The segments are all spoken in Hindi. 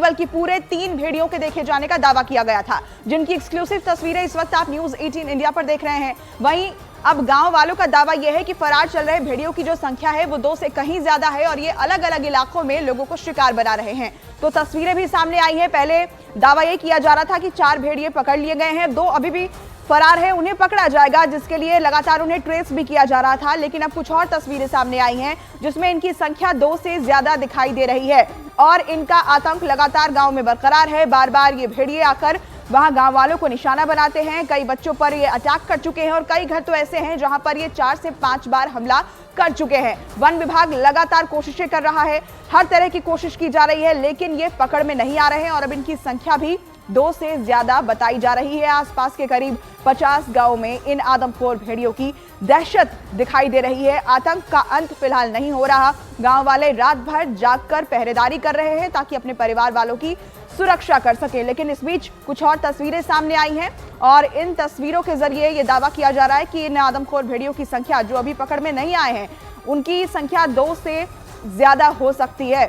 बल्कि पूरे 3 भेड़ियों के देखे जाने का दावा किया गया था, जिनकी एक्सक्लूसिव तस्वीरें इस वक्त आप न्यूज 18 इंडिया पर देख रहे हैं। वहीं अब गांव वालों का दावा यह है कि फरार चल रहे भेड़ियों की जो संख्या है वो 2 से कहीं ज्यादा है और ये अलग अलग इलाकों में लोगों को शिकार बना रहे हैं। तो तस्वीरें भी सामने आई हैं। पहले दावा यह किया जा रहा था कि 4 भेड़िए पकड़ लिए गए हैं, 2 अभी भी फरार है, उन्हें पकड़ा जाएगा, जिसके लिए लगातार उन्हें ट्रेस भी किया जा रहा था। लेकिन अब कुछ और तस्वीरें सामने आई हैं जिसमें इनकी संख्या 2 से ज्यादा दिखाई दे रही है और इनका आतंक लगातार गांव में बरकरार है। बार बार ये भेड़िए आकर वहां गांव वालों को निशाना बनाते हैं। कई बच्चों पर ये अटैक कर चुके हैं और कई घर तो ऐसे हैं जहां पर ये 4 से 5 बार हमला कर चुके हैं। वन विभाग लगातार कोशिशें कर रहा है, हर तरह की कोशिश की जा रही है, लेकिन ये पकड़ में नहीं आ रहे हैं और अब इनकी संख्या भी 2 से ज्यादा बताई जा रही है। आसपास के करीब 50 गांवों में इन आदमखोर भेड़ियों की दहशत दिखाई दे रही है। आतंक का अंत फिलहाल नहीं हो रहा। गांव वाले रात भर जागकर पहरेदारी कर रहे हैं ताकि अपने परिवार वालों की सुरक्षा कर सके। लेकिन इस बीच कुछ और तस्वीरें सामने आई हैं और इन तस्वीरों के जरिए यह दावा किया जा रहा है कि इन आदमखोर भेड़ियों की संख्या जो अभी पकड़ में नहीं आए हैं, उनकी संख्या 2 से ज्यादा हो सकती है।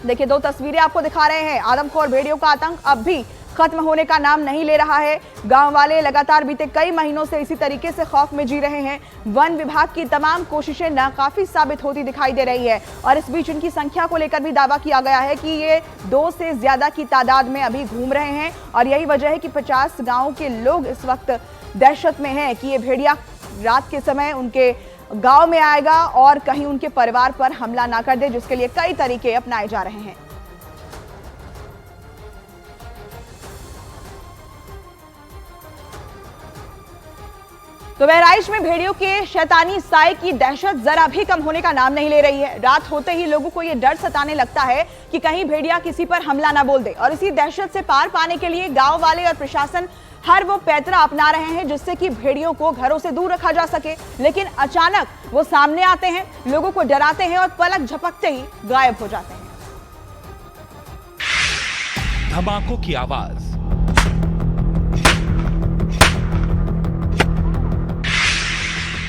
देखिए, 2 तस्वीरें आपको दिखा रहे हैं। आदमखोर भेड़ियों का आतंक अब भी खत्म होने का नाम नहीं ले रहा है। गांव वाले लगातार बीते कई महीनों से इसी तरीके से खौफ में जी रहे हैं। वन विभाग की तमाम कोशिशें नाकाफी साबित होती दिखाई दे रही है और इस बीच उनकी संख्या को लेकर भी दावा किया गया है कि ये 2 से ज्यादा की तादाद में अभी घूम रहे हैं और यही वजह है कि 50 गाँव के लोग इस वक्त दहशत में हैं कि ये भेड़िया रात के समय उनके गांव में आएगा और कहीं उनके परिवार पर हमला ना कर दे, जिसके लिए कई तरीके अपनाए जा रहे हैं। तो बहराइच में भेड़ियों के शैतानी साए की दहशत जरा भी कम होने का नाम नहीं ले रही है। रात होते ही लोगों को यह डर सताने लगता है कि कहीं भेड़िया किसी पर हमला ना बोल दे और इसी दहशत से पार पाने के लिए गांव वाले और प्रशासन हर वो पैतरा अपना रहे हैं जिससे कि भेड़ियों को घरों से दूर रखा जा सके। लेकिन अचानक वो सामने आते हैं, लोगों को डराते हैं और पलक झपकते ही गायब हो जाते हैं। धमाकों की आवाज,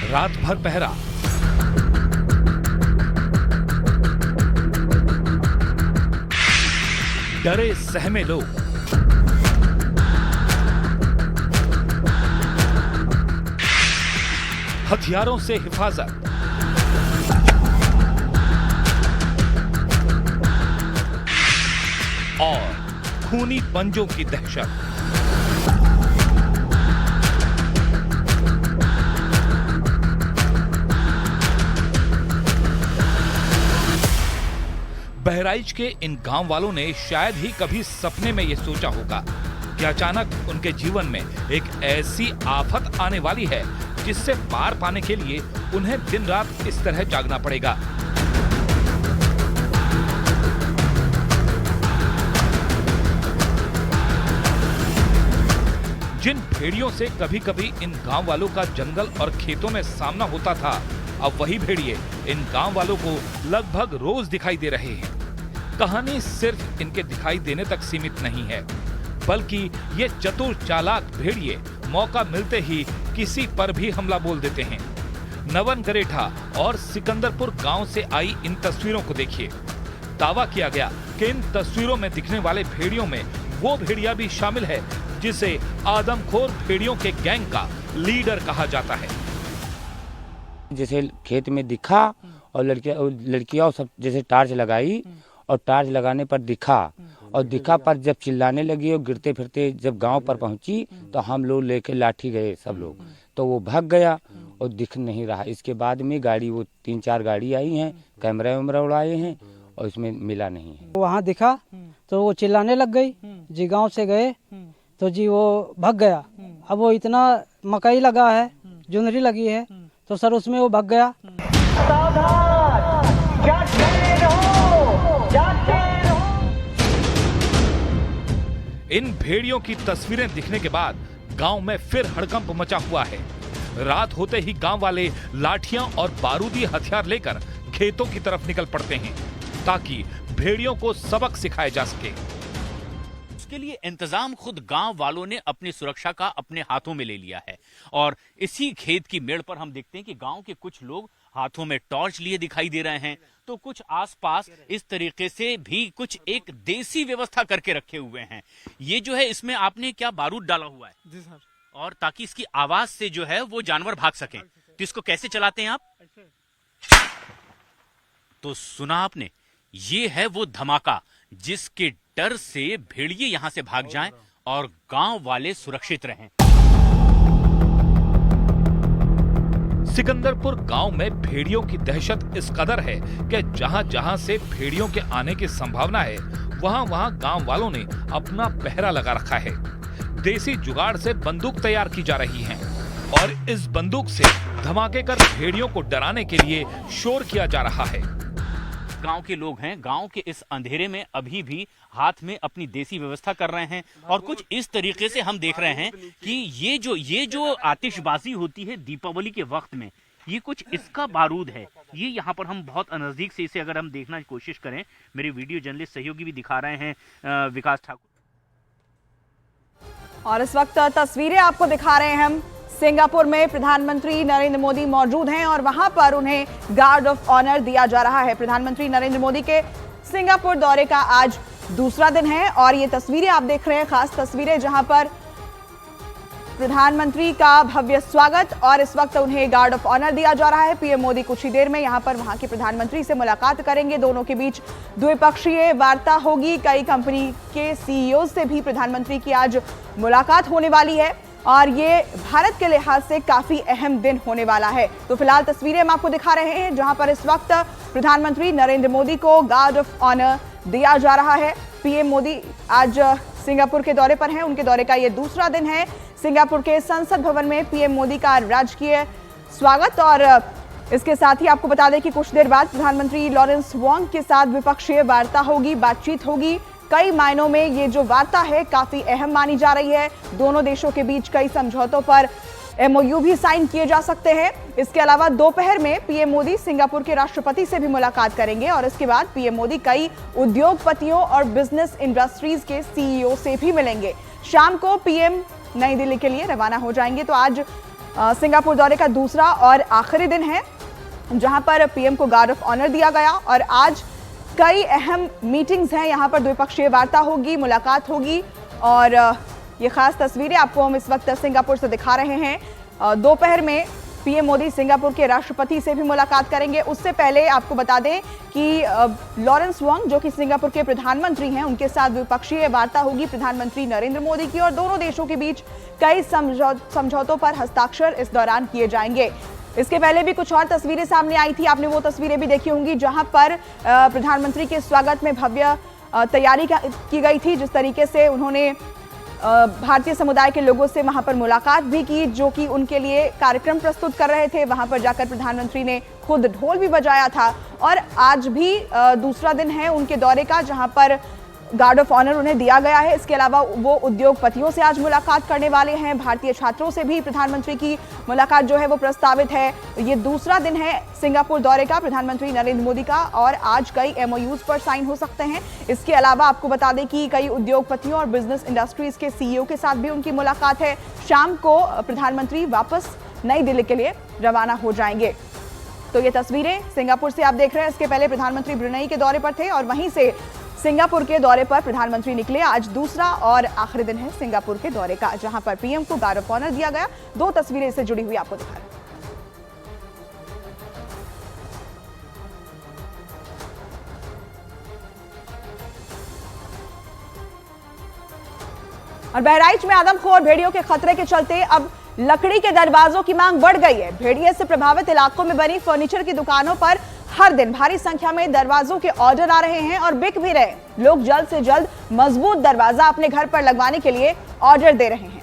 रात भर पहरा, डरे सहमे लोग, हथियारों से हिफाजत, और खूनी पंजों की दहशत। बहराइच के इन गांव वालों ने शायद ही कभी सपने में यह सोचा होगा कि अचानक उनके जीवन में एक ऐसी आफत आने वाली है जिससे पार पाने के लिए उन्हें दिन रात इस तरह जागना पड़ेगा। जिन भेड़ियों से कभी कभी इन गांव वालों का जंगल और खेतों में सामना होता था, अब वही भेड़िए इन गांव वालों को लगभग रोज दिखाई दे रहे हैं। कहानी सिर्फ इनके दिखाई देने तक सीमित नहीं है, बल्कि ये चतुर चालाक भेड़िए मौका मिलते ही किसी पर भी हमला बोल देते हैं। नवन गरेठा और सिकंदरपुर गांव से आई इन तस्वीरों को देखिए। दावा किया गया कि इन तस्वीरों में दिखने वाले भेड़ियों में वो भेड़िया भी शामिल है जिसे आदमखोर भेड़ियों के गैंग का लीडर कहा जाता है। जैसे खेत में दिखा और लड़कियां सब जैसे टार्च लगाई और टार्च लगाने पर दिखा और दिखा पर जब चिल्लाने लगी और गिरते फिरते जब गांव पर पहुंची तो हम लोग लेके लाठी गए सब लोग, तो वो भाग गया और दिख नहीं रहा। इसके बाद में गाड़ी वो 3-4 गाड़ी आई हैं, कैमरा वैमरा उड़ाए हैं और इसमें मिला नहीं है। वहाँ दिखा तो वो चिल्लाने लग गई जी, गाँव से गए तो जी वो भाग गया। अब वो इतना मकई लगा है, जुनरी लगी है, तो सर उसमें वो भाग गया। इन भेड़ियों की तस्वीरें दिखने के बाद गांव में फिर हड़कंप मचा हुआ है। रात होते ही गांव वाले लाठियां और बारूदी हथियार लेकर खेतों की तरफ निकल पड़ते हैं ताकि भेड़ियों को सबक सिखाया जा सके। उसके लिए इंतजाम खुद गांव वालों ने अपनी सुरक्षा का अपने हाथों में ले लिया है और इसी खेत की मेड़ पर हम देखते हैं कि गांव के कुछ लोग हाथों में टॉर्च लिए दिखाई दे रहे हैं, तो कुछ आसपास इस तरीके से भी कुछ एक देसी व्यवस्था करके रखे हुए हैं। ये जो है इसमें आपने क्या बारूद डाला हुआ है? जी सर। और ताकि इसकी आवाज से जो है वो जानवर भाग सकें। तो इसको कैसे चलाते हैं आप? तो सुना आपने, ये है वो धमाका जिसके डर से भेड़िए यहां से भाग जाएं और गांव वाले सुरक्षित रहें। सिकंदरपुर गांव में भेड़ियों की दहशत इस कदर है कि जहां जहां से भेड़ियों के आने की संभावना है, वहां वहां गांव वालों ने अपना पहरा लगा रखा है। देसी जुगाड़ से बंदूक तैयार की जा रही हैं और इस बंदूक से धमाके कर भेड़ियों को डराने के लिए शोर किया जा रहा है। गांव के लोग हैं, गांव के इस अंधेरे में अभी भी हाथ में अपनी देसी व्यवस्था कर रहे हैं और कुछ इस तरीके से हम देख रहे हैं कि ये जो आतिशबाजी होती है दीपावली के वक्त में, ये कुछ इसका बारूद है। ये यहाँ पर हम बहुत नजदीक से इसे अगर हम देखना की कोशिश करें, मेरे वीडियो जर्नलिस्ट सहयोगी भी दिखा रहे हैं विकास ठाकुर। और इस वक्त तस्वीरें आपको दिखा रहे हैं हम। सिंगापुर में प्रधानमंत्री नरेंद्र मोदी मौजूद हैं और वहां पर उन्हें गार्ड ऑफ ऑनर दिया जा रहा है। प्रधानमंत्री नरेंद्र मोदी के सिंगापुर दौरे का आज दूसरा दिन है और ये तस्वीरें आप देख रहे हैं, खास तस्वीरें जहां पर प्रधानमंत्री का भव्य स्वागत और इस वक्त उन्हें गार्ड ऑफ ऑनर दिया जा रहा है। पीएम मोदी कुछ ही देर में यहां पर वहां के प्रधानमंत्री से मुलाकात करेंगे। दोनों के बीच द्विपक्षीय वार्ता होगी। कई कंपनी के सीईओ से भी प्रधानमंत्री की आज मुलाकात होने वाली है और ये भारत के लिहाज से काफी अहम दिन होने वाला है। तो फिलहाल तस्वीरें हम आपको दिखा रहे हैं जहां पर इस वक्त प्रधानमंत्री नरेंद्र मोदी को गार्ड ऑफ ऑनर दिया जा रहा है। पीएम मोदी आज सिंगापुर के दौरे पर हैं। उनके दौरे का ये दूसरा दिन है। सिंगापुर के संसद भवन में पीएम मोदी का राजकीय स्वागत और इसके साथ ही आपको बता दें कि कुछ देर बाद प्रधानमंत्री लॉरेंस वोंग के साथ द्विपक्षीय वार्ता होगी, बातचीत होगी। कई मायनों में ये जो वार्ता है काफी अहम मानी जा रही है। दोनों देशों के बीच कई समझौतों पर एमओयू भी साइन किए जा सकते हैं। इसके अलावा दोपहर में पीएम मोदी सिंगापुर के राष्ट्रपति से भी मुलाकात करेंगे और इसके बाद पीएम मोदी कई उद्योगपतियों और बिजनेस इंडस्ट्रीज के सीईओ से भी मिलेंगे। शाम को पीएम नई दिल्ली के लिए रवाना हो जाएंगे। तो आज सिंगापुर दौरे का दूसरा और आखिरी दिन है जहां पर पीएम को गार्ड ऑफ ऑनर दिया गया और आज कई अहम मीटिंग्स हैं। यहाँ पर द्विपक्षीय वार्ता होगी, मुलाकात होगी और ये खास तस्वीरें आपको हम इस वक्त सिंगापुर से दिखा रहे हैं। दोपहर में पीएम मोदी सिंगापुर के राष्ट्रपति से भी मुलाकात करेंगे। उससे पहले आपको बता दें कि लॉरेंस वोंग जो कि सिंगापुर के प्रधानमंत्री हैं, उनके साथ द्विपक्षीय वार्ता होगी प्रधानमंत्री नरेंद्र मोदी की और दोनों देशों के बीच कई समझौतों पर हस्ताक्षर इस दौरान किए जाएंगे। इसके पहले भी कुछ और तस्वीरें सामने आई थी, आपने वो तस्वीरें भी देखी होंगी जहां पर प्रधानमंत्री के स्वागत में भव्य तैयारी की गई थी। जिस तरीके से उन्होंने भारतीय समुदाय के लोगों से वहां पर मुलाकात भी की जो कि उनके लिए कार्यक्रम प्रस्तुत कर रहे थे। वहां पर जाकर प्रधानमंत्री ने खुद ढोल भी बजाया था और आज भी दूसरा दिन है उनके दौरे का जहां पर गार्ड ऑफ ऑनर उन्हें दिया गया है। इसके अलावा वो उद्योगपतियों से आज मुलाकात करने वाले हैं। भारतीय छात्रों से भी प्रधानमंत्री की मुलाकात जो है वो प्रस्तावित है। ये दूसरा दिन है सिंगापुर दौरे का प्रधानमंत्री नरेंद्र मोदी का और आज कई एमओयूज पर साइन हो सकते हैं। इसके अलावा आपको बता दें कि कई उद्योगपतियों और बिजनेस इंडस्ट्रीज के सीईओ के साथ भी उनकी मुलाकात है। शाम को प्रधानमंत्री वापस नई दिल्ली के लिए रवाना हो जाएंगे। तो ये तस्वीरें सिंगापुर से आप देख रहे हैं। इसके पहले प्रधानमंत्री ब्रुनेई के दौरे पर थे और वहीं से सिंगापुर के दौरे पर प्रधानमंत्री निकले। आज दूसरा और आखिरी दिन है सिंगापुर के दौरे का जहां पर पीएम को गार्ड ऑफ ऑनर दिया गया। दो तस्वीरें इससे जुड़ी हुई आपको दिखा रहे हैं। और बहराइच में आदमखोर भेड़ियों के खतरे के चलते अब लकड़ी के दरवाजों की मांग बढ़ गई है। भेड़िए से प्रभावित इलाकों में बनी फर्नीचर की दुकानों पर हर दिन भारी संख्या में दरवाजों के ऑर्डर आ रहे हैं और बिक भी रहे। लोग जल्द से जल्द मजबूत दरवाजा अपने घर पर लगवाने के लिए ऑर्डर दे रहे हैं।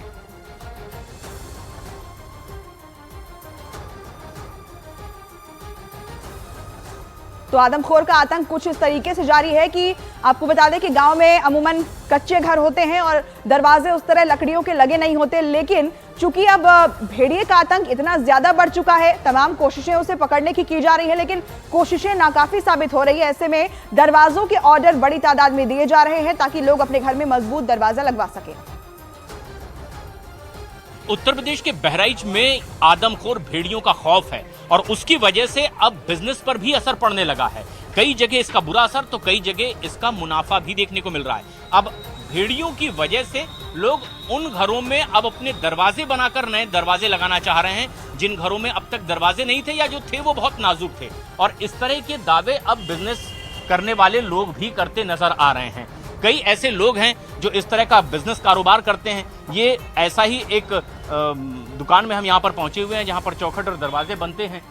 तो आदमखोर का आतंक कुछ इस तरीके से जारी है कि आपको बता दें कि गांव में अमूमन कच्चे घर होते हैं और दरवाजे उस तरह लकड़ियों के लगे नहीं होते, लेकिन चूंकि अब भेड़िए का आतंक इतना ज्यादा बढ़ चुका है, तमाम कोशिशें उसे पकड़ने की जा रही है लेकिन कोशिशें नाकाफी साबित हो रही है। ऐसे में दरवाजों के ऑर्डर बड़ी तादाद में दिए जा रहे हैं ताकि लोग अपने घर में मजबूत दरवाजा लगवा सकें। उत्तर प्रदेश के बहराइच में आदमखोर भेड़ियों का खौफ है और उसकी वजह से अब बिजनेस पर भी असर पड़ने लगा है। कई जगह इसका बुरा असर तो कई जगह इसका मुनाफा भी देखने को मिल रहा है। अब भेड़ियों की वजह से लोग उन घरों में अब अपने दरवाजे बनाकर नए दरवाजे लगाना चाह रहे हैं जिन घरों में अब तक दरवाजे नहीं थे या जो थे वो बहुत नाजुक थे, और इस तरह के दावे अब बिजनेस करने वाले लोग भी करते नजर आ रहे हैं। कई ऐसे लोग हैं जो इस तरह का बिजनेस कारोबार करते हैं। ये ऐसा ही एक दुकान में हम यहाँ पर पहुंचे हुए हैं जहाँ पर चौखट और दरवाजे बनते हैं,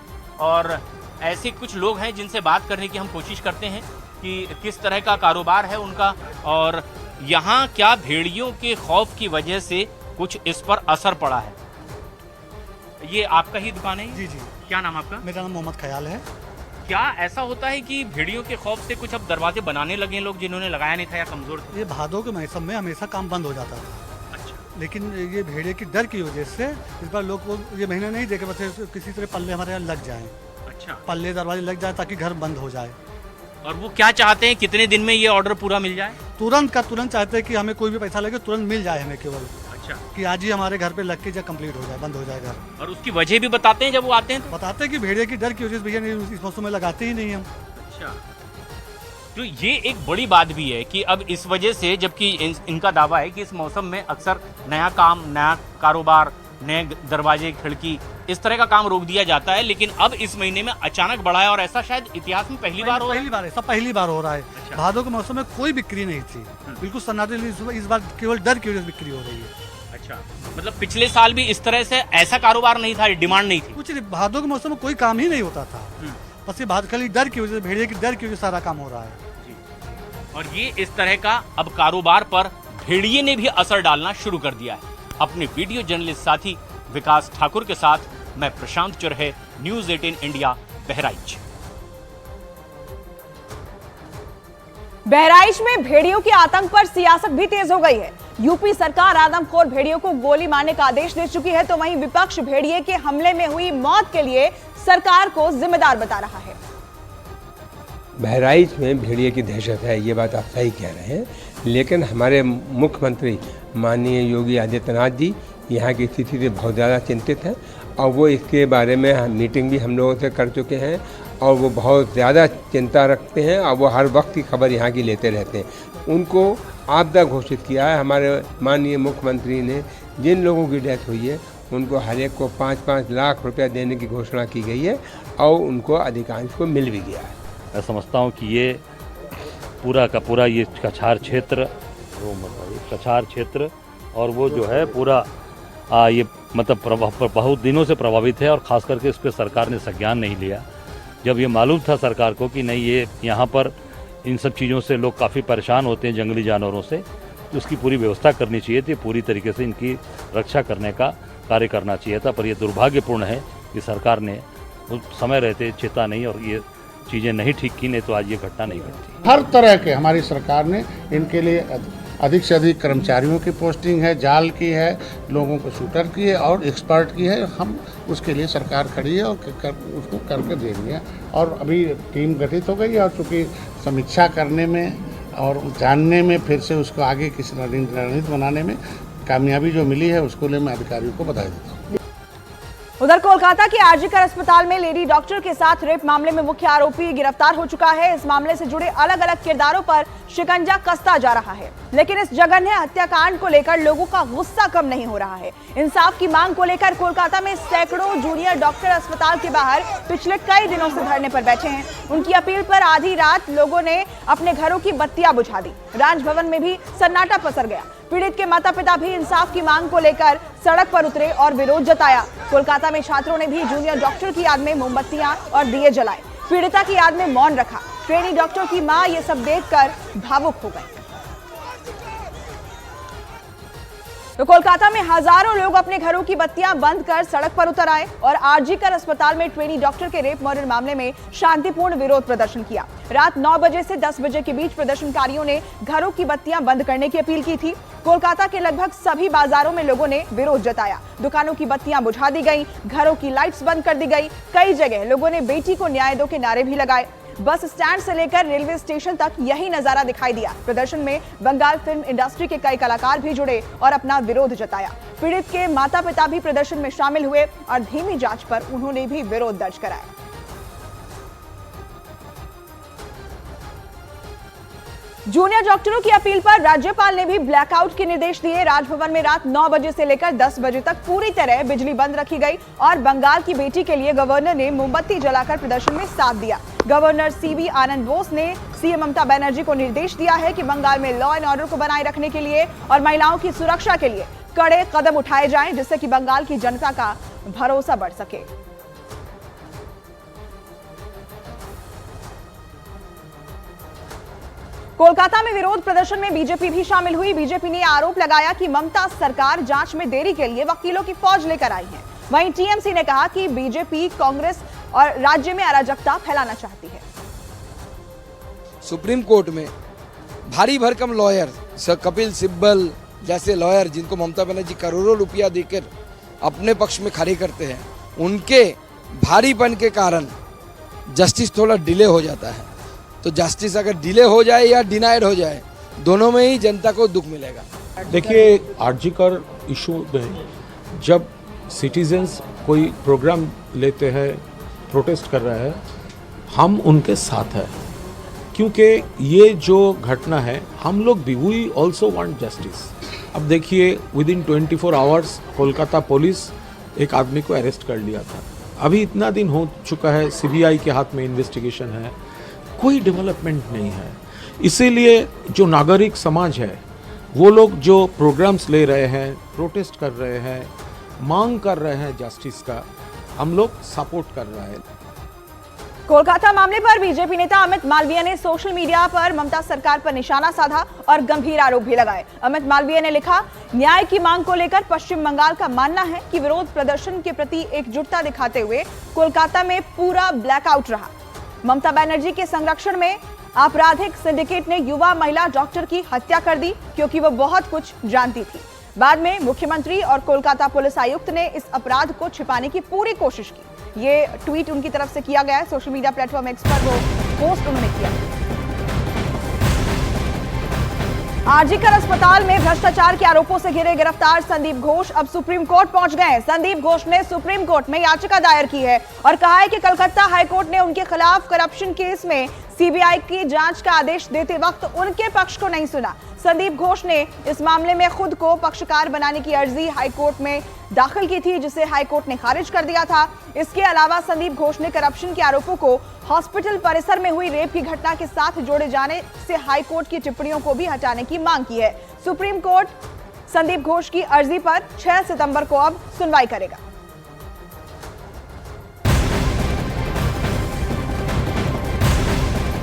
और ऐसे कुछ लोग हैं जिनसे बात करने की हम कोशिश करते हैं कि किस तरह का कारोबार है उनका, और यहाँ क्या भेड़ियों के खौफ की वजह से कुछ इस पर असर पड़ा है। ये आपका ही दुकान है? जी जी। क्या नाम आपका? मेरा नाम मोहम्मद ख्याल है। क्या ऐसा होता है कि भेड़ियों के खौफ से कुछ अब दरवाजे बनाने लगे लोग जिन्होंने लगाया नहीं था या कमजोर थे? ये भादों के मौसम में हमेशा काम बंद हो जाता था। अच्छा। लेकिन ये भेड़िए की डर की वजह से इस बार लोग को ये महीना नहीं देखे, बस किसी तरह पल्ले हमारे यहाँ लग जाए। अच्छा। पल्ले दरवाजे लग जाए ताकि घर बंद हो जाए। और वो क्या चाहते हैं, कितने दिन में ये ऑर्डर पूरा मिल जाए? तुरंत का तुरंत चाहते हैं कि हमें कोई भी पैसा लगे तुरंत मिल जाए हमें, केवल अच्छा कि आज ही हमारे घर पे लग के जब कंप्लीट हो जाए, बंद हो जाए घर। और उसकी वजह भी बताते हैं जब वो आते हैं तो? बताते हैं कि भेड़िए की डर की वजह से भैया नहीं इस मौसम में लगाते ही नहीं हम। अच्छा। तो ये एक बड़ी बात भी है कि अब इस वजह से, जबकि इनका दावा है कि इस मौसम में अक्सर नया काम, नया कारोबार, नए दरवाजे, खिड़की, इस तरह का काम रोक दिया जाता है, लेकिन अब इस महीने में अचानक बढ़ा है और ऐसा शायद इतिहास में पहली बार हो रहा है। पहली बार है, सब पहली बार हो रहा है। अच्छा। भादों के मौसम में कोई बिक्री नहीं थी, बिल्कुल सन्नाटे। इस बार केवल डर की वजह से बिक्री हो रही है। अच्छा, मतलब पिछले साल भी इस तरह से ऐसा कारोबार नहीं था, डिमांड नहीं थी? कुछ नहीं, भादों के मौसम में कोई काम ही नहीं होता था। बस ये खाली डर की वजह से, भेड़िए की डर की वजह से सारा काम हो रहा है। और ये इस तरह का अब कारोबार पर भेड़िए ने भी असर डालना शुरू कर दिया है। अपने वीडियो जर्नलिस्ट साथी विकास ठाकुर के साथ मैं प्रशांत चुरहे, न्यूज़ 18 इंडिया, बहराइच। बहराइच में भेड़ियों के आतंक पर सियासत भी तेज हो गई है। यूपी सरकार आदमखोर भेड़ियों को गोली मारने का आदेश दे चुकी है, तो वहीं विपक्ष भेड़िए के हमले में हुई मौत के लिए सरकार को जिम्मेदार बता रहा है। बहराइच में भेड़िए की दहशत है, ये बात आप सही कह रहे हैं, लेकिन हमारे मुख्यमंत्री माननीय योगी आदित्यनाथ जी यहाँ की स्थिति से बहुत ज़्यादा चिंतित हैं, और वो इसके बारे में मीटिंग भी हम लोगों से कर चुके हैं, और वो बहुत ज़्यादा चिंता रखते हैं, और वो हर वक्त की खबर यहाँ की लेते रहते हैं। उनको आपदा घोषित किया है हमारे माननीय मुख्यमंत्री ने। जिन लोगों की डेथ हुई है उनको हर एक को 5-5 लाख रुपया देने की घोषणा की गई है, और उनको अधिकांश को मिल भी गया है। मैं समझता हूँ कि ये पूरा का पूरा ये कछार क्षेत्र, कछार क्षेत्र और वो जो है पूरा ये मतलब बहुत दिनों से प्रभावित है, और ख़ास करके इस पर सरकार ने संज्ञान नहीं लिया। जब ये मालूम था सरकार को कि नहीं, ये यहाँ पर इन सब चीज़ों से लोग काफ़ी परेशान होते हैं, जंगली जानवरों से, तो उसकी पूरी व्यवस्था करनी चाहिए थी, पूरी तरीके से इनकी रक्षा करने का कार्य करना चाहिए था। पर ये दुर्भाग्यपूर्ण है कि सरकार ने उस समय रहते चेता नहीं और ये चीज़ें नहीं ठीक की, नहीं तो आज ये घटना नहीं घटती। हर तरह के हमारी सरकार ने इनके लिए अधिक से अधिक कर्मचारियों की पोस्टिंग है, जाल की है, लोगों को शूटर की है और एक्सपर्ट की है। हम उसके लिए सरकार खड़ी है और उसको करके देंगे। और अभी टीम गठित हो गई है, और चूँकि समीक्षा करने में और जानने में, फिर से उसको आगे किसी रणनीति बनाने में कामयाबी जो मिली है, उसको लिए मैं अधिकारियों को बधाई देता हूँ। उधर कोलकाता के आरजीकर अस्पताल में लेडी डॉक्टर के साथ रेप मामले में मुख्य आरोपी गिरफ्तार हो चुका है। इस मामले से जुड़े अलग अलग किरदारों पर शिकंजा कसता जा रहा है, लेकिन इस जघन्य हत्याकांड को लेकर लोगों का गुस्सा कम नहीं हो रहा है। इंसाफ की मांग को लेकर कोलकाता में सैकड़ों जूनियर डॉक्टर अस्पताल के बाहर पिछले कई दिनों से धरने पर बैठे हैं। उनकी अपील पर आधी रात लोगों ने अपने घरों की बत्तियां बुझा दी। राजभवन में भी सन्नाटा पसर गया। पीड़ित के माता पिता भी इंसाफ की मांग को लेकर सड़क पर उतरे और विरोध जताया। कोलकाता में छात्रों ने भी जूनियर डॉक्टर की याद में मोमबत्तियां और दिए जलाए, पीड़िता की याद में मौन रखा। ट्रेनी डॉक्टर की मां ये सब देखकर भावुक हो गई। तो कोलकाता में हजारों लोग अपने घरों की बत्तियां बंद कर सड़क पर उतर आए और आरजीकर अस्पताल में ट्रेनी डॉक्टर के रेप मर्डर मामले में शांतिपूर्ण विरोध प्रदर्शन किया। रात 9 बजे से 10 बजे के बीच प्रदर्शनकारियों ने घरों की बत्तियां बंद करने की अपील की थी। कोलकाता के लगभग सभी बाजारों में लोगों ने विरोध जताया। दुकानों की बत्तियां बुझा दी गई, घरों की लाइट्स बंद कर दी गई। कई जगह लोगों ने बेटी को न्याय दो के नारे भी लगाए। बस स्टैंड से लेकर रेलवे स्टेशन तक यही नजारा दिखाई दिया। प्रदर्शन में बंगाल फिल्म इंडस्ट्री के कई कलाकार भी जुड़े और अपना विरोध जताया। पीड़ित के माता पिता भी प्रदर्शन में शामिल हुए और धीमी जांच पर उन्होंने भी विरोध दर्ज कराया। जूनियर डॉक्टरों की अपील पर राज्यपाल ने भी ब्लैकआउट के निर्देश दिए। राजभवन में रात 9 बजे से लेकर 10 बजे तक पूरी तरह बिजली बंद रखी गई और बंगाल की बेटी के लिए गवर्नर ने मोमबत्ती जलाकर प्रदर्शन में साथ दिया। गवर्नर सीवी आनंद बोस ने सीएम ममता बनर्जी को निर्देश दिया है कि बंगाल में लॉ एंड ऑर्डर को बनाए रखने के लिए और महिलाओं की सुरक्षा के लिए कड़े कदम उठाए जाएं, जिससे कि बंगाल की जनता का भरोसा बढ़ सके। कोलकाता में विरोध प्रदर्शन में बीजेपी भी शामिल हुई। बीजेपी ने आरोप लगाया कि ममता सरकार जांच में देरी के लिए वकीलों की फौज लेकर आई है। वहीं टीएमसी ने कहा कि बीजेपी कांग्रेस और राज्य में अराजकता फैलाना चाहती है। सुप्रीम कोर्ट में भारी भरकम लॉयर सर कपिल सिब्बल जैसे लॉयर जिनको ममता बनर्जी करोड़ों रुपया देकर अपने पक्ष में खड़े करते हैं, उनके भारीपन के कारण जस्टिस थोड़ा डिले हो जाता है। तो जस्टिस अगर डिले हो जाए या डिनाइड हो जाए, दोनों में ही जनता को दुख मिलेगा। देखिए, आरजीकर इशू में जब सिटीजन्स कोई प्रोग्राम लेते हैं, प्रोटेस्ट कर रहे हैं, हम उनके साथ हैं, क्योंकि ये जो घटना है हम लोग भी वी ऑल्सो वांट जस्टिस। अब देखिए, with in 24 hours Kolkata police एक आदमी को अरेस्ट कर लिया था। अभी इतना दिन हो चुका है, सीबीआई के हाथ में इन्वेस्टिगेशन है, कोई डेवलपमेंट नहीं है। इसीलिए जो नागरिक समाज है वो लोग जो प्रोग्राम्स ले रहे हैं, प्रोटेस्ट कर रहे हैं, मांग कर रहे हैं जस्टिस का, हम लोग सपोर्ट कर रहे हैं। कोलकाता मामले पर बीजेपी नेता अमित मालवीय ने सोशल मीडिया पर ममता सरकार पर निशाना साधा और गंभीर आरोप भी लगाए। अमित मालवीय ने लिखा, न्याय की मांग को लेकर पश्चिम बंगाल का मानना है कि विरोध प्रदर्शन के प्रति एकजुटता दिखाते हुए कोलकाता में पूरा ब्लैकआउट रहा। ममता बनर्जी के संरक्षण में आपराधिक सिंडिकेट ने युवा महिला डॉक्टर की हत्या कर दी क्योंकि वो बहुत कुछ जानती थी। बाद में मुख्यमंत्री और कोलकाता पुलिस आयुक्त ने इस अपराध को छिपाने की पूरी कोशिश की। ये ट्वीट उनकी तरफ से किया गया है, सोशल मीडिया प्लेटफॉर्म एक्स पर वो पोस्ट उन्होंने किया। आरजीकर अस्पताल में भ्रष्टाचार के आरोपों से घिरे गिरफ्तार संदीप घोष अब सुप्रीम कोर्ट पहुंच गए। संदीप घोष ने सुप्रीम कोर्ट में याचिका दायर की है और कहा है कि कलकत्ता हाईकोर्ट ने उनके खिलाफ करप्शन केस में सीबीआई की जांच का आदेश देते वक्त उनके पक्ष को नहीं सुना। संदीप घोष ने इस मामले में खुद को पक्षकार बनाने की अर्जी हाईकोर्ट में दाखिल की थी, जिसे हाईकोर्ट ने खारिज कर दिया था। इसके अलावा संदीप घोष ने करप्शन के आरोपों को हॉस्पिटल परिसर में हुई रेप की घटना के साथ जोड़े जाने से हाईकोर्ट की टिप्पणियों को भी हटाने की मांग की है। सुप्रीम कोर्ट संदीप घोष की अर्जी पर 6 सितंबर को अब सुनवाई करेगा।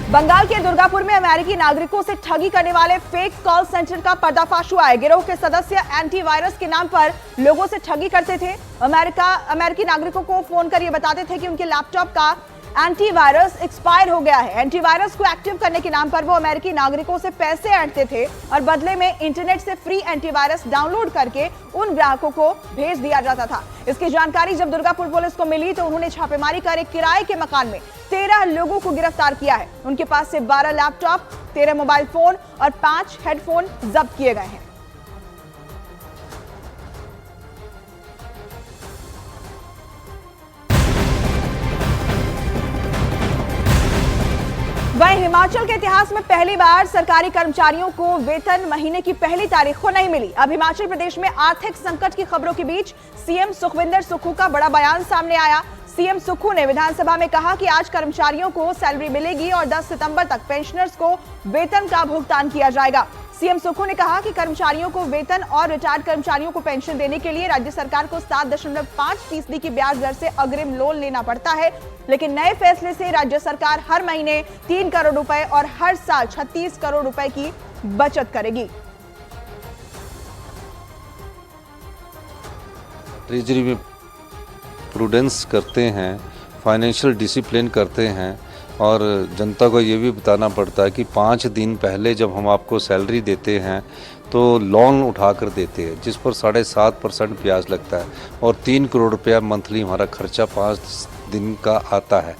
बंगाल के दुर्गापुर में अमेरिकी नागरिकों से ठगी करने वाले फेक कॉल सेंटर का पर्दाफाश हुआ है। गिरोह के सदस्य एंटीवायरस के नाम पर लोगों से ठगी करते थे। अमेरिकी नागरिकों को फोन कर ये बताते थे कि उनके लैपटॉप का एंटीवायरस एक्सपायर हो गया है। एंटीवायरस को एक्टिव करने के नाम पर वो अमेरिकी नागरिकों से पैसे ऐंठते थे और बदले में इंटरनेट से फ्री एंटीवायरस डाउनलोड करके उन ग्राहकों को भेज दिया जाता था। इसकी जानकारी जब दुर्गापुर पुलिस को मिली तो उन्होंने छापेमारी कर एक किराए के मकान में 13 लोगों को गिरफ्तार किया है। उनके पास से 12 लैपटॉप, 13 मोबाइल फोन और 5 हेडफोन जब्त किए गए हैं। वहीं हिमाचल के इतिहास में पहली बार सरकारी कर्मचारियों को वेतन महीने की पहली तारीख को नहीं मिली। अब हिमाचल प्रदेश में आर्थिक संकट की खबरों के बीच सीएम सुखविंदर सुक्खू का बड़ा बयान सामने आया। सीएम सुक्खू ने विधानसभा में कहा कि आज कर्मचारियों को सैलरी मिलेगी और 10 सितंबर तक पेंशनर्स को वेतन का भुगतान किया जाएगा। सीएम सुक्खू ने कहा कि कर्मचारियों को वेतन और रिटायर्ड कर्मचारियों को पेंशन देने के लिए राज्य सरकार को 7.5% की ब्याज दर से अग्रिम लोन लेना पड़ता है, लेकिन नए फैसले से राज्य सरकार हर महीने 3 करोड़ रुपए और हर साल 36 करोड़ रुपए की बचत करेगी। ट्रेजरी में प्रूडेंस करते हैं, फाइनेंशियल डिसिप्लिन करते हैं और जनता को ये भी बताना पड़ता है कि 5 दिन पहले जब हम आपको सैलरी देते हैं तो लोन उठा कर देते हैं जिस पर 7.5% ब्याज लगता है और 3 करोड़ रुपया मंथली हमारा खर्चा 5 दिन का आता है।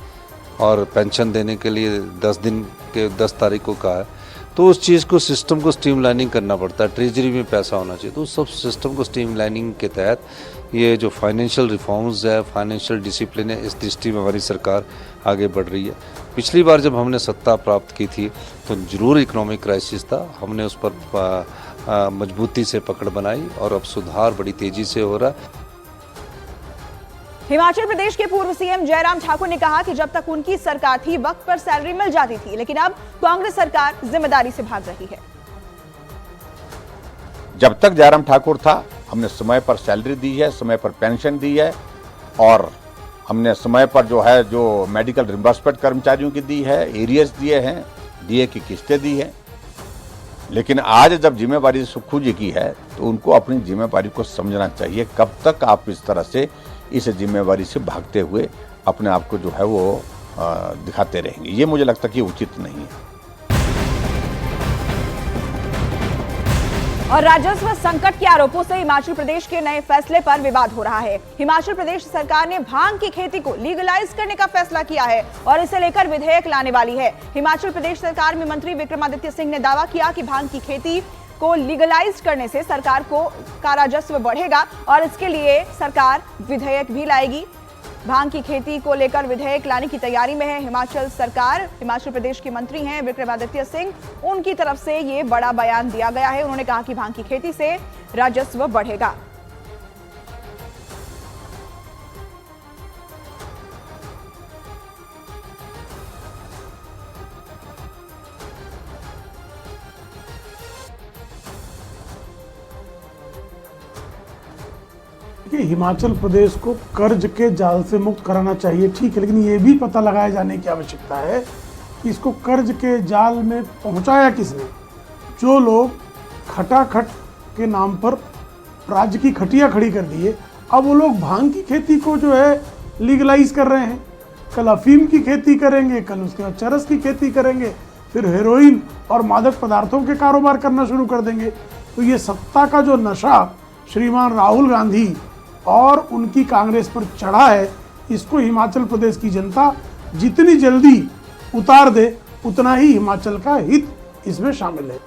और पेंशन देने के लिए 10 तारीख को कहा है। तो उस चीज़ को सिस्टम को स्ट्रीमलाइनिंग करना पड़ता है, ट्रेजरी में पैसा होना चाहिए। तो उस सब सिस्टम को स्ट्रीमलाइनिंग के तहत ये जो फाइनेंशियल रिफॉर्म्स है, फाइनेंशियल डिसिप्लिन है, इस दृष्टि में हमारी सरकार आगे बढ़ रही है। पिछली बार जब हमने सत्ता प्राप्त की थी तो जरूर इकोनॉमिक क्राइसिस था, हमने उस पर मजबूती से पकड़ बनाई और अब सुधार बड़ी तेजी से हो रहा है। हिमाचल प्रदेश के पूर्व सीएम जयराम ठाकुर ने कहा कि जब तक उनकी सरकार थी वक्त पर सैलरी मिल जाती थी, लेकिन अब कांग्रेस सरकार जिम्मेदारी से भाग रही है। जब तक जयराम ठाकुर था हमने समय पर सैलरी दी है, समय पर पेंशन दी है और हमने समय पर जो मेडिकल रिम्बर्समेंट कर्मचारियों की दी है, एरियर्स दिए हैं, डीए की किस्तें दी हैं। लेकिन आज जब जिम्मेवारी सुक्खू जी की है तो उनको अपनी जिम्मेवारी को समझना चाहिए। कब तक आप इस तरह से इस जिम्मेवारी से भागते हुए अपने आप को वो दिखाते रहेंगे, ये मुझे लगता है कि उचित नहीं है। और राजस्व संकट के आरोपों से हिमाचल प्रदेश के नए फैसले पर विवाद हो रहा है। हिमाचल प्रदेश सरकार ने भांग की खेती को लीगलाइज करने का फैसला किया है और इसे लेकर विधेयक लाने वाली है। हिमाचल प्रदेश सरकार में मंत्री विक्रमादित्य सिंह ने दावा किया कि भांग की खेती को लीगलाइज करने से सरकार का राजस्व बढ़ेगा और इसके लिए सरकार विधेयक भी लाएगी। भांग की खेती को लेकर विधेयक लाने की तैयारी में है हिमाचल सरकार। हिमाचल प्रदेश के मंत्री हैं विक्रमादित्य सिंह, उनकी तरफ से ये बड़ा बयान दिया गया है। उन्होंने कहा कि भांग की खेती से राजस्व बढ़ेगा। कि हिमाचल प्रदेश को कर्ज के जाल से मुक्त कराना चाहिए, ठीक है, लेकिन ये भी पता लगाए जाने की आवश्यकता है कि इसको कर्ज के जाल में पहुंचाया किसने। जो लोग खटाखट के नाम पर राज्य की खटिया खड़ी कर दिए, अब वो लोग भांग की खेती को लीगलाइज कर रहे हैं। कल अफीम की खेती करेंगे, कल उसके बाद चरस की खेती करेंगे, फिर हेरोइन और मादक पदार्थों के कारोबार करना शुरू कर देंगे। तो ये सत्ता का जो नशा श्रीमान राहुल गांधी और उनकी कांग्रेस पर चढ़ा है, इसको हिमाचल प्रदेश की जनता जितनी जल्दी उतार दे उतना ही हिमाचल का हित इसमें शामिल है।